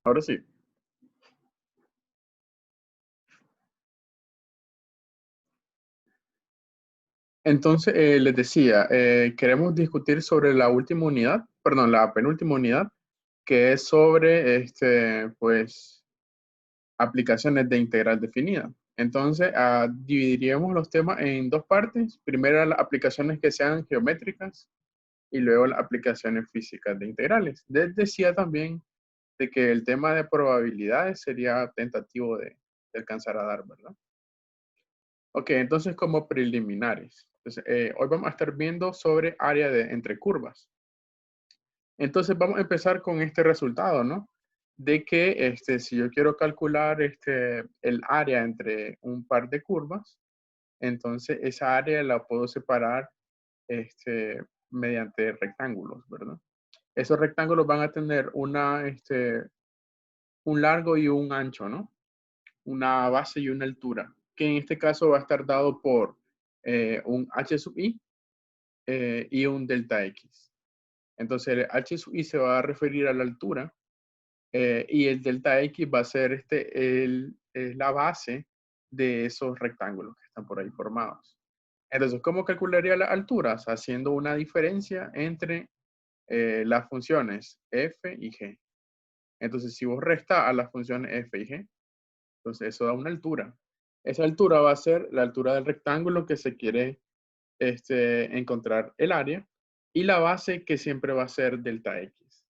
Ahora sí. Entonces, les decía, queremos discutir sobre la última unidad, perdón, la penúltima unidad, que es sobre, pues, aplicaciones de integral definida. Entonces, dividiríamos los temas en dos partes. Primero, las aplicaciones que sean geométricas y luego las aplicaciones físicas de integrales. Les decía también de que el tema de probabilidades sería tentativo de alcanzar a dar, ¿verdad? Ok, entonces como preliminares. Entonces, hoy vamos a estar viendo sobre área entre curvas. Entonces vamos a empezar con este resultado, ¿no? De que si yo quiero calcular el área entre un par de curvas, entonces esa área la puedo separar mediante rectángulos, ¿verdad? Esos rectángulos van a tener un largo y un ancho, ¿no? Una base y una altura, que en este caso va a estar dado por un h sub i y un delta x. Entonces el h sub i se va a referir a la altura y el delta x va a ser la base de esos rectángulos que están por ahí formados. Entonces, ¿cómo calcularía las alturas? Haciendo una diferencia entre las funciones f y g. Entonces, si vos restas a las funciones f y g, entonces eso da una altura. Esa altura va a ser la altura del rectángulo que se quiere encontrar el área y la base que siempre va a ser delta x.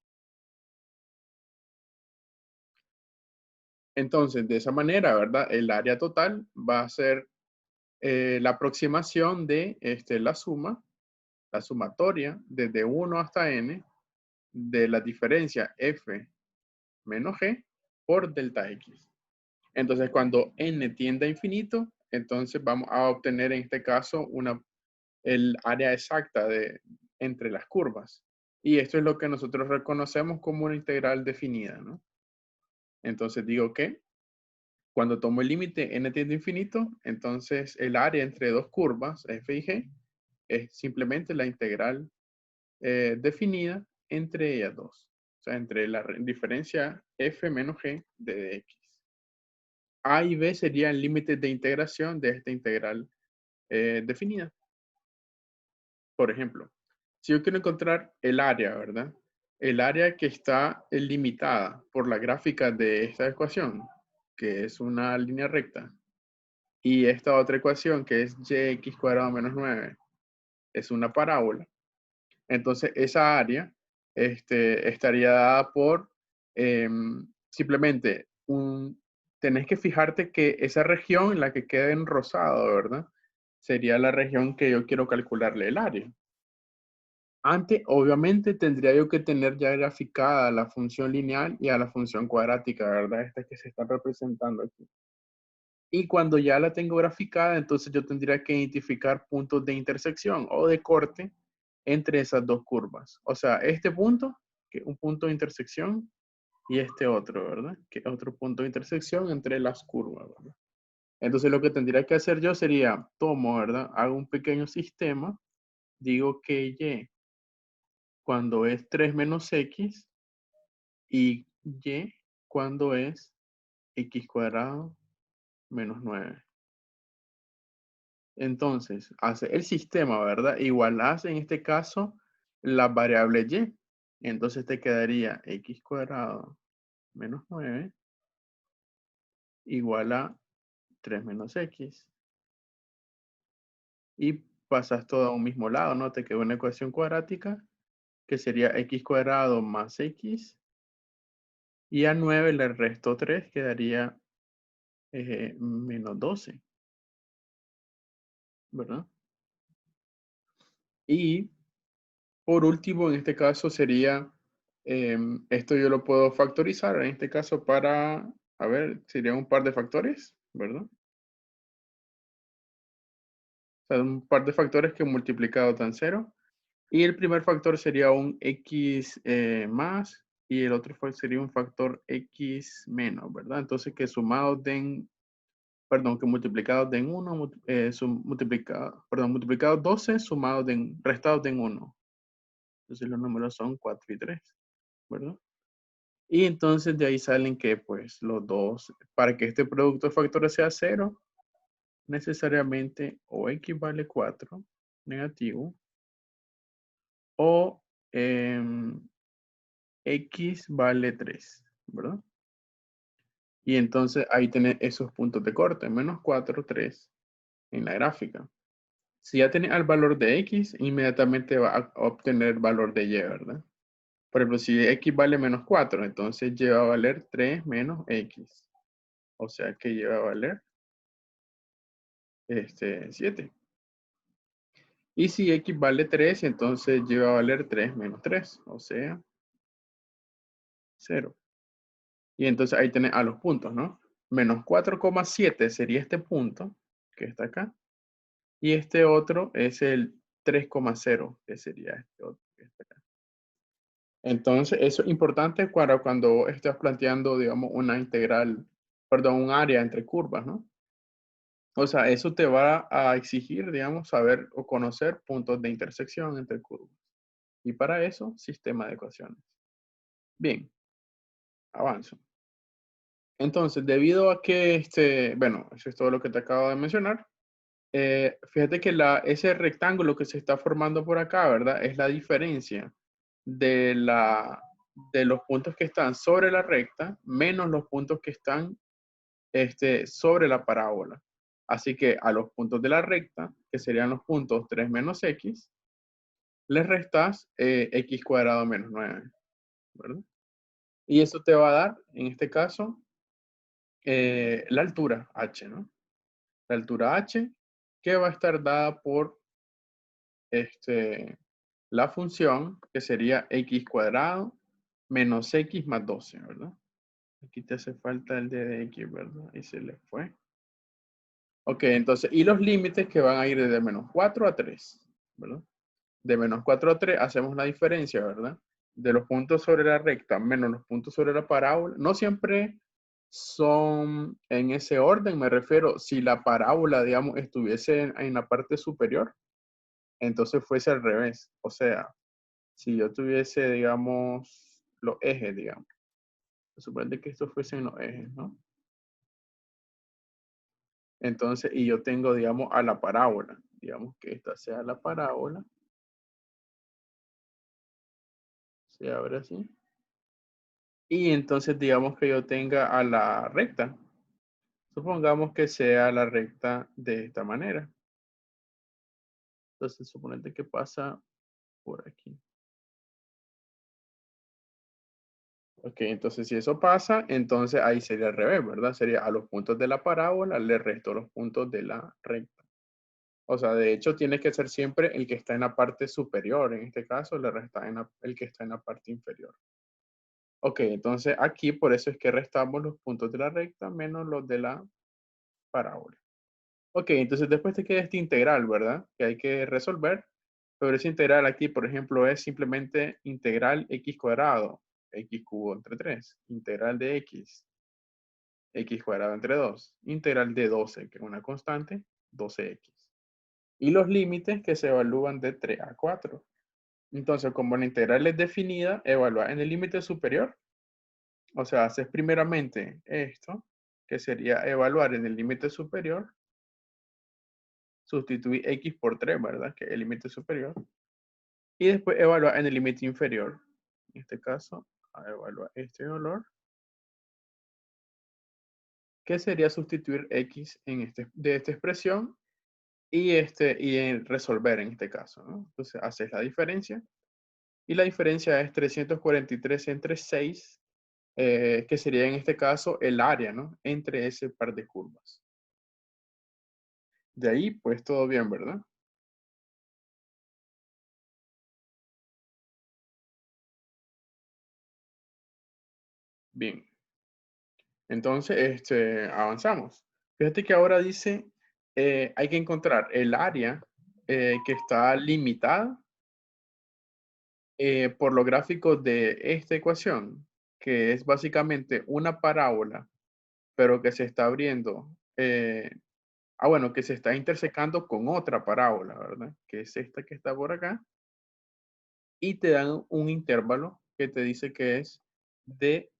Entonces, de esa manera, ¿verdad? El área total va a ser la aproximación de la sumatoria desde 1 hasta n de la diferencia f menos g por delta x. Entonces, cuando n tiende a infinito, entonces vamos a obtener en este caso el área exacta entre las curvas. Y esto es lo que nosotros reconocemos como una integral definida, ¿no? Entonces digo que cuando tomo el límite n tiende a infinito, entonces el área entre dos curvas, f y g, es simplemente la integral definida entre ellas dos. O sea, entre la diferencia f menos g de dx. A y b serían límites de integración de esta integral definida. Por ejemplo, si yo quiero encontrar el área, ¿verdad? El área que está limitada por la gráfica de esta ecuación, que es una línea recta, y esta otra ecuación, que es yx cuadrado menos 9, es una parábola. Entonces, esa área estaría dada por simplemente tenés que fijarte que esa región, en la que queda en rosado, ¿verdad? Sería la región que yo quiero calcularle el área. Antes, obviamente, tendría yo que tener ya graficada la función lineal y a la función cuadrática, ¿verdad? Esta que se está representando aquí. Y cuando ya la tengo graficada, entonces yo tendría que identificar puntos de intersección o de corte entre esas dos curvas. O sea, este punto, que es un punto de intersección, y este otro, ¿verdad? Que es otro punto de intersección entre las curvas, ¿verdad? Entonces lo que tendría que hacer yo sería, tomo, ¿verdad? Hago un pequeño sistema, digo que y cuando es 3 menos x y y cuando es x cuadrado menos 9. Entonces, hace el sistema, ¿verdad? Igual hace en este caso la variable y. Entonces te quedaría x cuadrado menos 9 igual a 3 menos x. Y pasas todo a un mismo lado, ¿no? Te queda una ecuación cuadrática que sería x cuadrado más x. Y a 9 le resto 3, quedaría menos 12, ¿verdad? Y por último, en este caso sería, esto yo lo puedo factorizar, en este caso para, a ver, sería un par de factores, ¿verdad? O sea, un par de factores que multiplicado dan 0. Y el primer factor sería un x más y el otro sería un factor x menos, ¿verdad? Entonces que sumados den, perdón, que multiplicados den 1, multiplicados 12, sumados den, restados den 1. Entonces los números son 4 y 3, ¿verdad? Y entonces de ahí salen que pues los dos, para que este producto de factores sea 0, necesariamente o x vale 4 negativo, o x vale 3, ¿verdad? Y entonces ahí tenés esos puntos de corte, menos 4, 3 en la gráfica. Si ya tenés el valor de x, inmediatamente va a obtener el valor de y, ¿verdad? Por ejemplo, si x vale menos 4, entonces y va a valer 3 menos x. O sea que y va a valer 7. Y si x vale 3, entonces y va a valer 3 menos 3, o sea, 0. Y entonces ahí tenés a los puntos, ¿no? Menos 4,7 sería este punto, que está acá. Y este otro es el 3,0, que sería este otro que está acá. Entonces, eso es importante cuando estás planteando, digamos, una integral, perdón, un área entre curvas, ¿no? O sea, eso te va a exigir, digamos, saber o conocer puntos de intersección entre curvas. Y para eso, sistema de ecuaciones. Bien, avanzo. Entonces, debido a que bueno, eso es todo lo que te acabo de mencionar. Fíjate que ese rectángulo que se está formando por acá, ¿verdad? Es la diferencia de, de los puntos que están sobre la recta menos los puntos que están sobre la parábola. Así que a los puntos de la recta, que serían los puntos 3 menos x, les restas x cuadrado menos 9, ¿verdad? Y eso te va a dar, en este caso, la altura h, ¿no? La altura h, que va a estar dada por la función, que sería x cuadrado menos x más 12, ¿verdad? Aquí te hace falta el d de x, ¿verdad? Y se le fue. Ok, entonces, y los límites que van a ir de menos 4 a 3, ¿verdad? De menos 4 a 3 hacemos la diferencia, ¿verdad? De los puntos sobre la recta menos los puntos sobre la parábola. No siempre son en ese orden, me refiero, si la parábola, digamos, estuviese en la parte superior, entonces fuese al revés. O sea, si yo tuviese, digamos, los ejes, digamos. Suponete que estos fuesen los ejes, ¿no? Entonces, y yo tengo, digamos, a la parábola. Digamos que esta sea la parábola. Se abre así. Y entonces, digamos que yo tenga a la recta. Supongamos que sea la recta de esta manera. Entonces, suponete que pasa por aquí. Ok, entonces si eso pasa, entonces ahí sería al revés, ¿verdad? Sería a los puntos de la parábola le resto los puntos de la recta. O sea, de hecho, tiene que ser siempre el que está en la parte superior. En este caso, le resta el que está en la parte inferior. Ok, entonces aquí por eso es que restamos los puntos de la recta menos los de la parábola. Ok, entonces después te queda este integral, ¿verdad? Que hay que resolver. Pero ese integral aquí, por ejemplo, es simplemente integral x cuadrado, x cubo entre 3. Integral de x, x cuadrado entre 2. Integral de 12, que es una constante, 12x. Y los límites que se evalúan de 3 a 4. Entonces, como la integral es definida, evaluar en el límite superior. O sea, haces primeramente esto, que sería evaluar en el límite superior. Sustituir x por 3, ¿verdad? Que es el límite superior. Y después evaluar en el límite inferior. En este caso, a evaluar este valor. Que sería sustituir x de esta expresión y en resolver en este caso, ¿no? Entonces, haces la diferencia. Y la diferencia es 343 entre 6, que sería en este caso el área, ¿no? Entre ese par de curvas. De ahí, pues todo bien, ¿verdad? Bien. Entonces, avanzamos. Fíjate que ahora dice, hay que encontrar el área que está limitada por los gráficos de esta ecuación, que es básicamente una parábola, pero que se está abriendo, bueno, que se está intersecando con otra parábola, ¿verdad? Que es esta que está por acá. Y te dan un intervalo que te dice que es de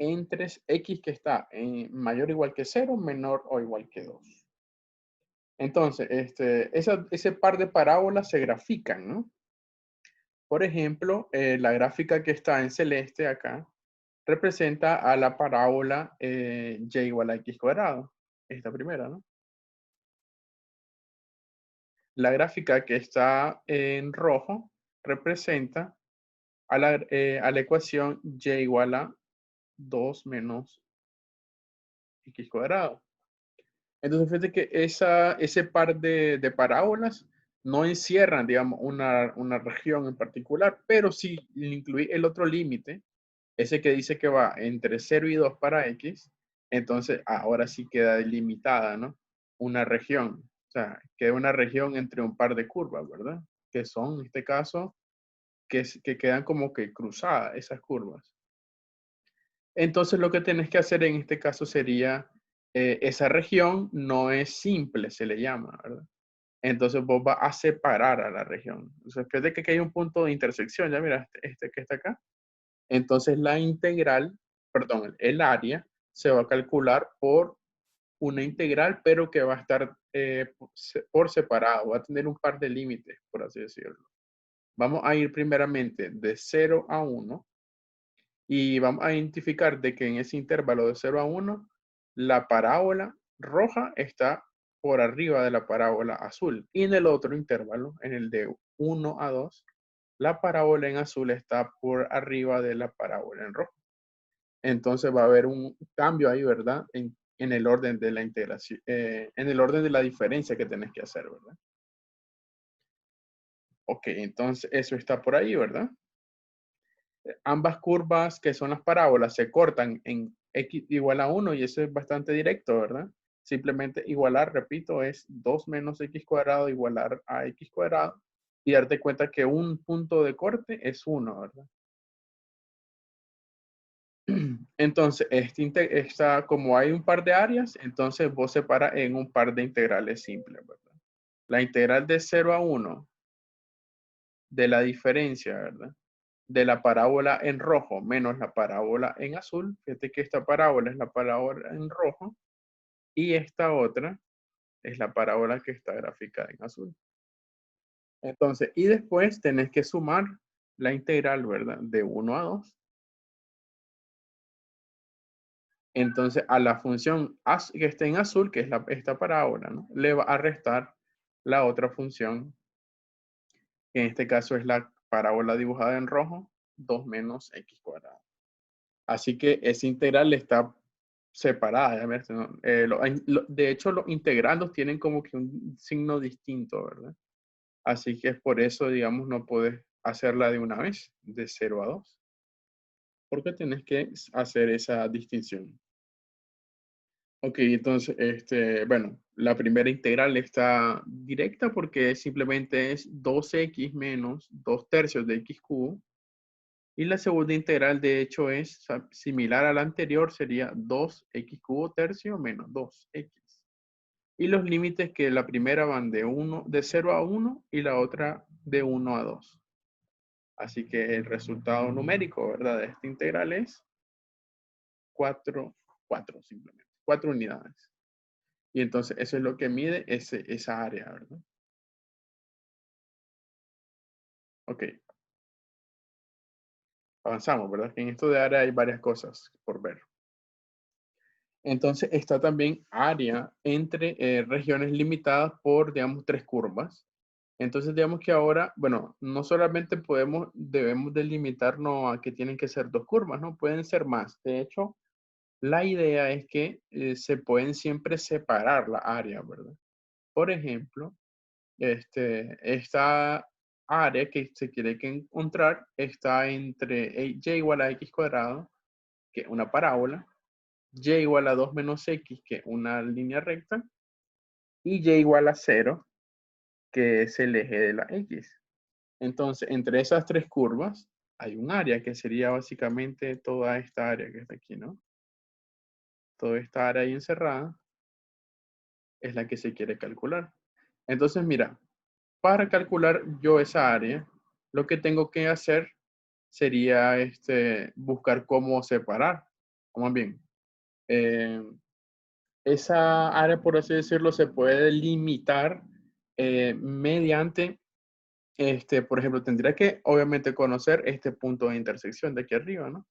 entre x que está mayor o igual que 0, menor o igual que 2. Entonces, ese par de parábolas se grafican, ¿no? Por ejemplo, la gráfica que está en celeste acá representa a la parábola y igual a x cuadrado. Esta primera, ¿no? La gráfica que está en rojo representa a la ecuación y igual a 2 menos x cuadrado. Entonces, fíjate que ese par de parábolas no encierran, digamos, una región en particular, pero si incluí el otro límite, ese que dice que va entre 0 y 2 para x, entonces ahora sí queda delimitada, ¿no? Una región. O sea, queda una región entre un par de curvas, ¿verdad? Que son, en este caso, que quedan como que cruzadas esas curvas. Entonces lo que tenés que hacer en este caso sería, esa región no es simple, se le llama, ¿verdad? Entonces vos vas a separar a la región. Entonces, fíjate que aquí hay un punto de intersección, ya mira, este que está acá. Entonces la integral, perdón, el área se va a calcular por una integral, pero que va a estar por separado, va a tener un par de límites, por así decirlo. Vamos a ir primeramente de 0 a 1 y vamos a identificar de que en ese intervalo de 0 a 1, la parábola roja está por arriba de la parábola azul. Y en el otro intervalo, en el de 1 a 2, la parábola en azul está por arriba de la parábola en rojo. Entonces va a haber un cambio ahí, ¿verdad? En el orden de la integración, en el orden de la diferencia que tenés que hacer, ¿verdad? Ok, entonces eso está por ahí, ¿verdad? Ambas curvas que son las parábolas se cortan en x igual a 1 y eso es bastante directo, ¿verdad? Simplemente igualar, repito, es 2 menos x cuadrado igualar a x cuadrado y darte cuenta que un punto de corte es 1, ¿verdad? Entonces, como hay un par de áreas, entonces vos separas en un par de integrales simples, ¿verdad? La integral de 0 a 1 de la diferencia, ¿verdad? De la parábola en rojo menos la parábola en azul. Fíjate que esta parábola es la parábola en rojo y esta otra es la parábola que está graficada en azul. Entonces, y después tenés que sumar la integral, ¿verdad? De 1 a 2. Entonces, a la función que esté en azul, que es esta parábola, ¿no? Le va a restar la otra función, que en este caso es la parábola dibujada en rojo, 2 menos x cuadrado. Así que esa integral está separada, ya ves, ¿no? De hecho, los integrandos tienen como que un signo distinto, ¿verdad? Así que es por eso, digamos, no puedes hacerla de una vez, de 0 a 2, porque tienes que hacer esa distinción. Ok, entonces, bueno, la primera integral está directa porque simplemente es 2x menos 2 tercios de x cubo. Y la segunda integral, de hecho, es similar a la anterior, sería 2x cubo tercio menos 2x. Y los límites que la primera van de 0 a 1 y la otra de 1 a 2. Así que el resultado numérico, ¿verdad? De esta integral es 4 simplemente, 4 unidades. Y entonces eso es lo que mide esa área, ¿verdad? Ok, avanzamos, ¿verdad? Que en esto de área hay varias cosas por ver. Entonces está también área entre regiones limitadas por, digamos, 3 curvas. Entonces, digamos que ahora, bueno, no solamente debemos delimitarnos a que tienen que ser 2 curvas, ¿no? Pueden ser más. De hecho, la idea es que se pueden siempre separar la área, ¿verdad? Por ejemplo, esta área que se quiere encontrar está entre y igual a x cuadrado, que es una parábola, y igual a 2 menos x, que es una línea recta, y y igual a 0, que es el eje de la x. Entonces, entre esas 3 curvas hay un área que sería básicamente toda esta área que está aquí, ¿no? Toda esta área ahí encerrada es la que se quiere calcular. Entonces, mira, para calcular yo esa área, lo que tengo que hacer sería buscar cómo separar. Vamos bien. Esa área, por así decirlo, se puede limitar mediante, por ejemplo, tendría que obviamente conocer este punto de intersección de aquí arriba, ¿no?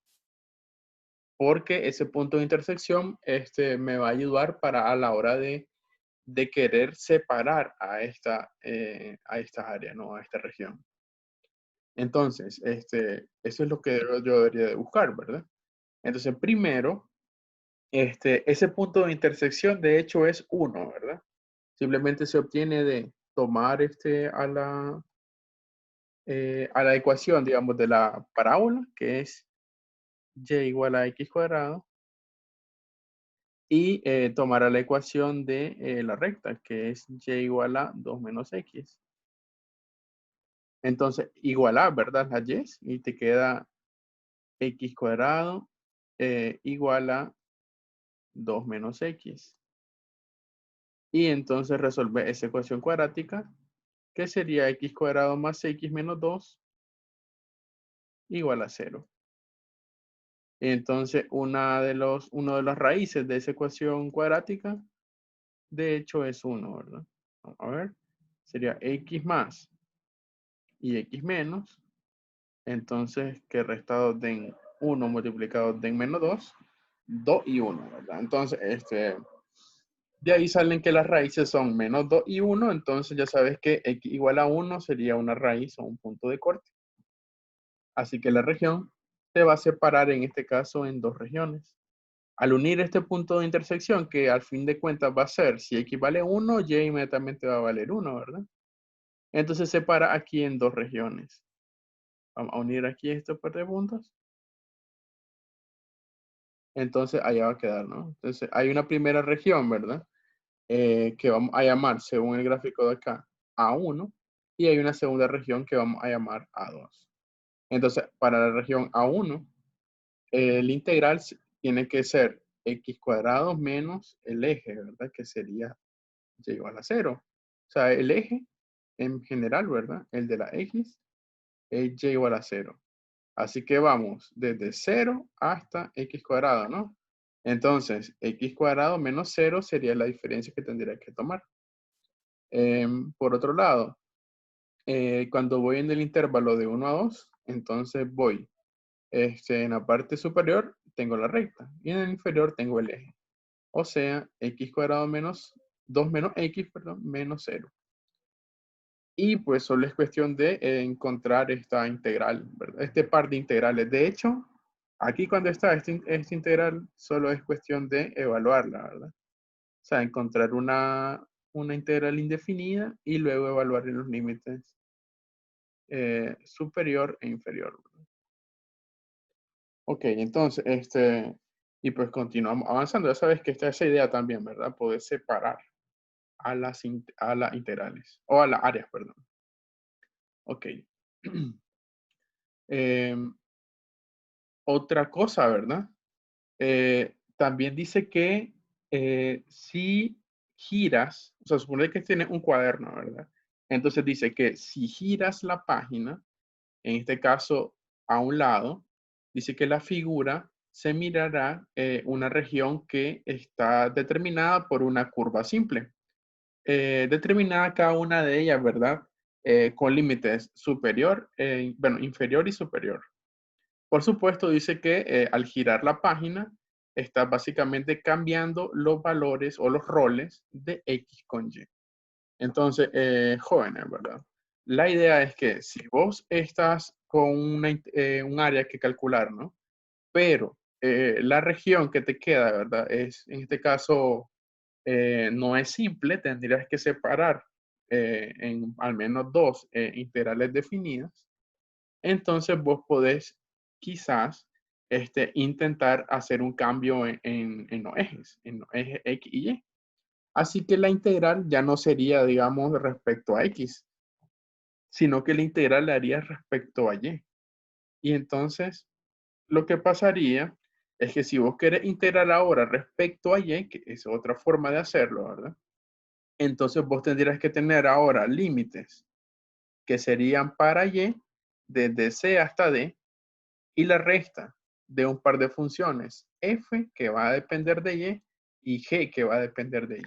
Porque ese punto de intersección me va a ayudar para a la hora de querer separar a esta área, ¿no? A esta región. Entonces, eso es lo que yo debería de buscar, ¿verdad? Entonces, primero, ese punto de intersección, de hecho, es 1, ¿verdad? Simplemente se obtiene de tomar a la ecuación, digamos, de la parábola, que es y igual a x cuadrado, y tomar a la ecuación de la recta, que es y igual a 2 menos x. Entonces, igual a, ¿verdad? Las y te queda x cuadrado igual a 2 menos x. Y entonces resolver esa ecuación cuadrática, que sería x cuadrado más x menos 2 igual a 0. Entonces, una de las raíces de esa ecuación cuadrática, de hecho, es 1, ¿verdad? Vamos a ver. Sería x más y x menos. Entonces, que restado den 1 multiplicado den menos 2, 2 y 1, ¿verdad? Entonces, de ahí salen que las raíces son menos 2 y 1, entonces ya sabes que x igual a 1 sería una raíz o un punto de corte. Así que la región se va a separar en este caso en dos regiones. Al unir este punto de intersección, que al fin de cuentas va a ser, si x vale 1, y inmediatamente va a valer 1, ¿verdad? Entonces se separa aquí en dos regiones. Vamos a unir aquí estos par de puntos. Entonces allá va a quedar, ¿no? Entonces hay una primera región, ¿verdad? Que vamos a llamar, según el gráfico de acá, A1. Y hay una segunda región que vamos a llamar A2. Entonces, para la región A1, el integral tiene que ser x cuadrado menos el eje, ¿verdad? Que sería y igual a 0. O sea, el eje en general, ¿verdad? El de la x es y igual a 0. Así que vamos desde 0 hasta x cuadrado, ¿no? Entonces, x cuadrado menos 0 sería la diferencia que tendría que tomar. Por otro lado, cuando voy en el intervalo de 1 a 2, entonces voy en la parte superior tengo la recta y en el inferior tengo el eje. O sea, x cuadrado menos 2 menos x, perdón, menos 0. Y pues solo es cuestión de encontrar esta integral, ¿verdad? Este par de integrales. De hecho, aquí cuando está este integral, solo es cuestión de evaluarla, ¿verdad? O sea, encontrar una integral indefinida y luego evaluar en los límites superior e inferior. Ok, entonces, y pues continuamos avanzando. Ya sabes que está esa idea también, ¿verdad? Poder separar a las integrales, o a las áreas, perdón. Ok. Otra cosa, ¿verdad? También dice que si giras, o sea, supone que tienes un cuaderno, ¿verdad? Entonces dice que si giras la página, en este caso a un lado, dice que la figura se mirará una región que está determinada por una curva simple. Determinada cada una de ellas, ¿verdad? Con límites superior, bueno, inferior y superior. Por supuesto, dice que al girar la página, está básicamente cambiando los valores o los roles de X con Y. Entonces, jóvenes, ¿verdad? La idea es que si vos estás con un área que calcular, ¿no? Pero la región que te queda, ¿verdad? Es, en este caso, no es simple, tendrías que separar en al menos dos integrales definidas. Entonces vos podés quizás intentar hacer un cambio en los ejes, en los ejes X y Y. Así que la integral ya no sería, digamos, respecto a X, sino que la integral la haría respecto a Y. Y entonces, lo que pasaría es que si vos querés integrar ahora respecto a Y, que es otra forma de hacerlo, ¿verdad? Entonces vos tendrías que tener ahora límites que serían para Y desde C hasta D y la resta de un par de funciones, f que va a depender de y g que va a depender de y.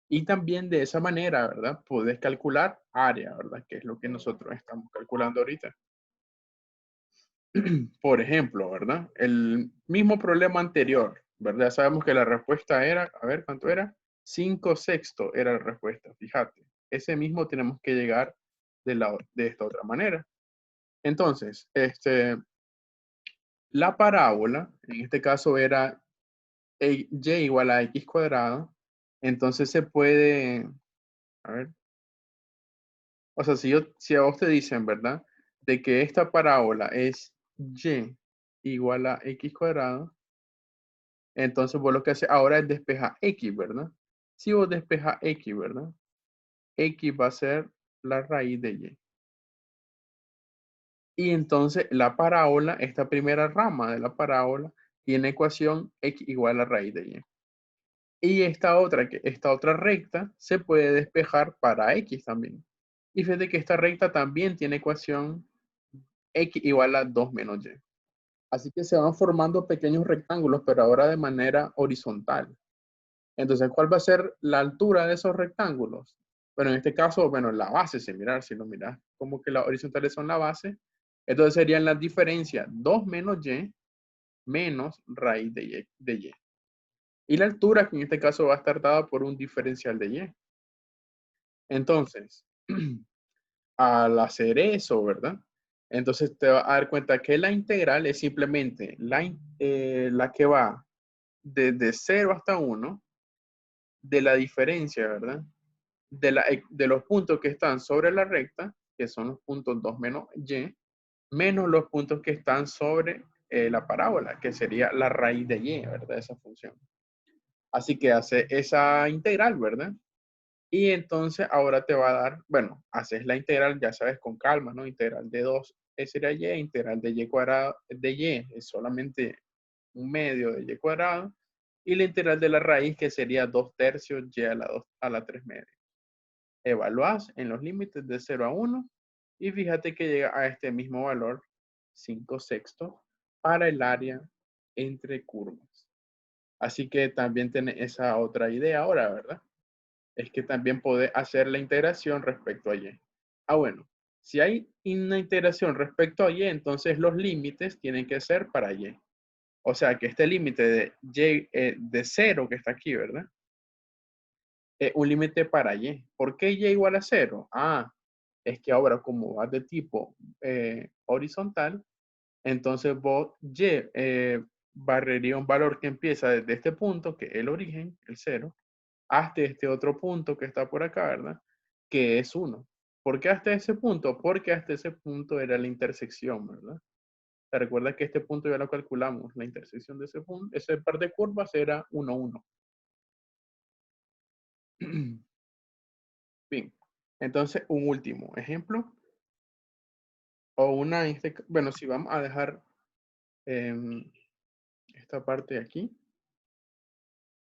Y también de esa manera, ¿verdad? Puedes calcular área, ¿verdad? Que es lo que nosotros estamos calculando ahorita. Por ejemplo, ¿verdad? El mismo problema anterior, ¿verdad? Sabemos que la respuesta era, a ver, ¿cuánto era? 5/6 era la respuesta, fíjate. Ese mismo tenemos que llegar de esta otra manera. Entonces, la parábola, en este caso era y igual a x cuadrado, entonces se puede, a ver, o sea, si a vos te dicen, ¿verdad? De que esta parábola es y igual a x cuadrado, entonces vos lo que haces ahora es despejar x, ¿verdad? Si vos despejas x, ¿verdad? X va a ser la raíz de y. Y entonces la parábola, esta primera rama de la parábola, tiene ecuación x igual a raíz de y. Y esta otra recta se puede despejar para x también. Y fíjate que esta recta también tiene ecuación x igual a 2 menos y. Así que se van formando pequeños rectángulos, pero ahora de manera horizontal. Entonces, ¿cuál va a ser la altura de esos rectángulos? Bueno, en este caso, bueno, la base, si lo miras, como que las horizontales son la base. Entonces serían las diferencias 2 menos y menos raíz de y. Y la altura, que en este caso va a estar dada por un diferencial de y. Entonces, al hacer eso, ¿verdad? Entonces te vas a dar cuenta que la integral es simplemente la que va desde 0 hasta 1 de la diferencia, ¿verdad? De los puntos que están sobre la recta, que son los puntos 2 menos y, menos los puntos que están sobre la parábola, que sería la raíz de y, ¿verdad? Esa función. Así que hace esa integral, ¿verdad? Y entonces ahora te va a dar, bueno, haces la integral, ya sabes, con calma, ¿no? Integral de 2 sería y, integral de y cuadrado de y es solamente un medio de y cuadrado, y la integral de la raíz, que sería 2/3 y a la 3 medios. Evalúas en los límites de 0 a 1 y fíjate que llega a este mismo valor, 5/6, para el área entre curvas. Así que también tiene esa otra idea ahora, ¿verdad? Es que también puede hacer la integración respecto a y. Ah, bueno, si hay una integración respecto a y, entonces los límites tienen que ser para y. O sea que este límite de y de 0 que está aquí, ¿verdad? Es un límite para y. ¿Por qué y igual a 0? Ah, es que ahora como va de tipo horizontal, entonces vos y barrería un valor que empieza desde este punto, que es el origen, el 0, hasta este otro punto que está por acá, ¿verdad? Que es 1. ¿Por qué hasta ese punto? Porque hasta ese punto era la intersección, ¿verdad? ¿Te recuerda que este punto ya lo calculamos? La intersección de ese punto, ese par de curvas era 1, 1. Bien. Entonces, un último ejemplo. O una, bueno, si vamos a dejar esta parte de aquí.